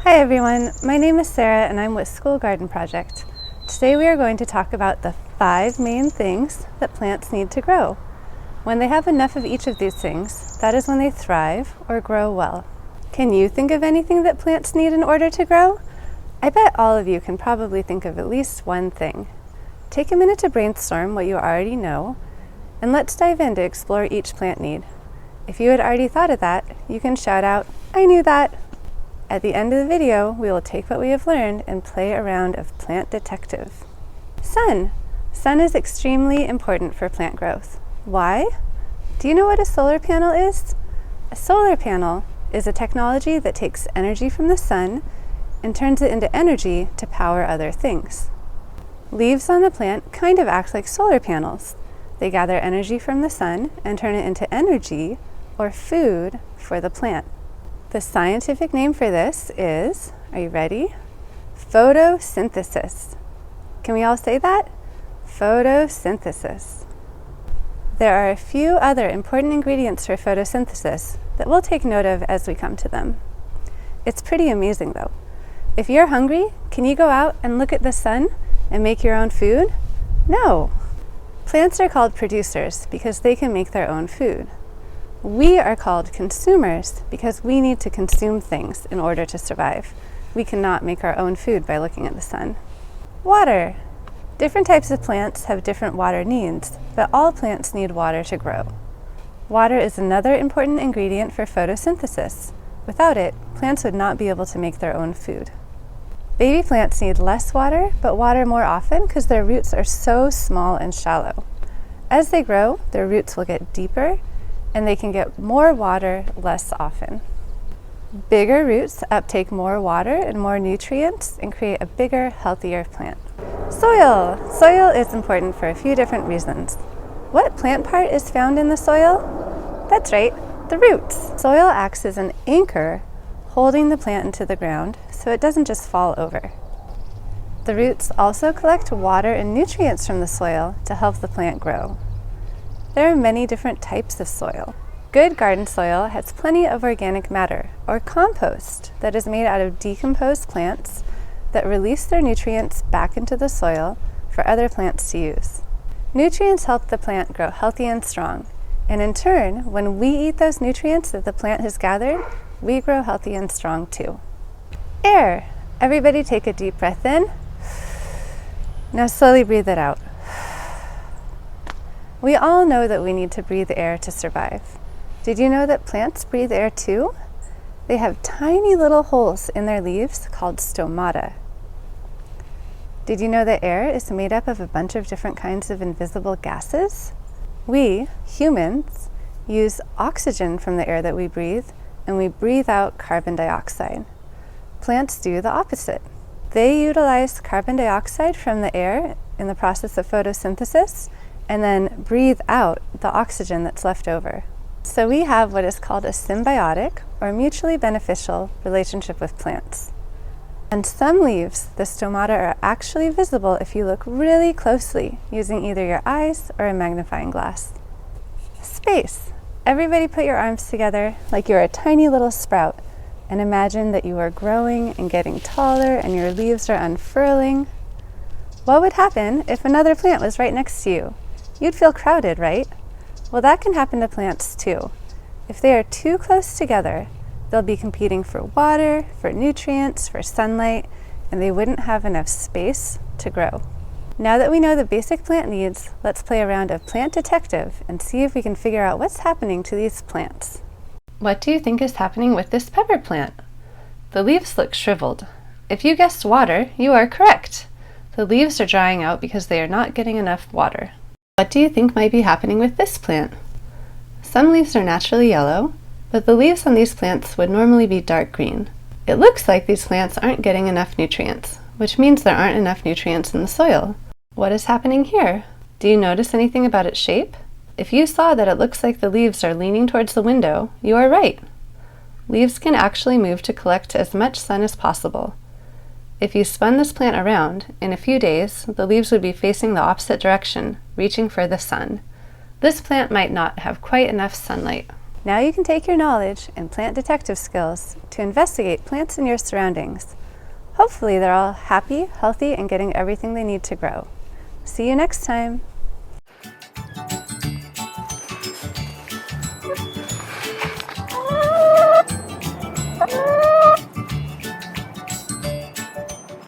Hi everyone, my name is Sarah and I'm with School Garden Project. Today we are going to talk about the 5 main things that plants need to grow. When they have enough of each of these things, that is when they thrive or grow well. Can you think of anything that plants need in order to grow? I bet all of you can probably think of at least one thing. Take a minute to brainstorm what you already know, and let's dive in to explore each plant need. If you had already thought of that, you can shout out, "I knew that!" At the end of the video, we will take what we have learned and play a round of plant detective. Sun. Sun is extremely important for plant growth. Why? Do you know what a solar panel is? A solar panel is a technology that takes energy from the sun and turns it into energy to power other things. Leaves on a plant kind of act like solar panels. They gather energy from the sun and turn it into energy or food for the plant. The scientific name for this is, are you ready? Photosynthesis. Can we all say that? Photosynthesis. There are a few other important ingredients for photosynthesis that we'll take note of as we come to them. It's pretty amazing though. If you're hungry, can you go out and look at the sun and make your own food? No. Plants are called producers because they can make their own food. We are called consumers because we need to consume things in order to survive. We cannot make our own food by looking at the sun. Water. Different types of plants have different water needs, but all plants need water to grow. Water is another important ingredient for photosynthesis. Without it, plants would not be able to make their own food. Baby plants need less water, but water more often because their roots are so small and shallow. As they grow, their roots will get deeper and they can get more water less often. Bigger roots uptake more water and more nutrients and create a bigger, healthier plant. Soil. Soil is important for a few different reasons. What plant part is found in the soil? That's right, the roots. Soil acts as an anchor holding the plant into the ground so it doesn't just fall over. The roots also collect water and nutrients from the soil to help the plant grow. There are many different types of soil. Good garden soil has plenty of organic matter, or compost, that is made out of decomposed plants that release their nutrients back into the soil for other plants to use. Nutrients help the plant grow healthy and strong, and in turn, when we eat those nutrients that the plant has gathered, we grow healthy and strong too. Air. Everybody take a deep breath in. Now slowly breathe it out. We all know that we need to breathe air to survive. Did you know that plants breathe air too? They have tiny little holes in their leaves called stomata. Did you know that air is made up of a bunch of different kinds of invisible gases? We, humans, use oxygen from the air that we breathe, and we breathe out carbon dioxide. Plants do the opposite. They utilize carbon dioxide from the air in the process of photosynthesis, and then breathe out the oxygen that's left over. So we have what is called a symbiotic or mutually beneficial relationship with plants. On some leaves, the stomata are actually visible if you look really closely using either your eyes or a magnifying glass. Space. Everybody put your arms together like you're a tiny little sprout and imagine that you are growing and getting taller and your leaves are unfurling. What would happen if another plant was right next to you? You'd feel crowded, right? Well, that can happen to plants too. If they are too close together, they'll be competing for water, for nutrients, for sunlight, and they wouldn't have enough space to grow. Now that we know the basic plant needs, let's play a round of plant detective and see if we can figure out what's happening to these plants. What do you think is happening with this pepper plant? The leaves look shriveled. If you guessed water, you are correct. The leaves are drying out because they are not getting enough water. What do you think might be happening with this plant? Some leaves are naturally yellow, but the leaves on these plants would normally be dark green. It looks like these plants aren't getting enough nutrients, which means there aren't enough nutrients in the soil. What is happening here? Do you notice anything about its shape? If you saw that it looks like the leaves are leaning towards the window, you are right. Leaves can actually move to collect as much sun as possible. If you spun this plant around, in a few days, the leaves would be facing the opposite direction, reaching for the sun. This plant might not have quite enough sunlight. Now you can take your knowledge and plant detective skills to investigate plants in your surroundings. Hopefully they're all happy, healthy, and getting everything they need to grow. See you next time.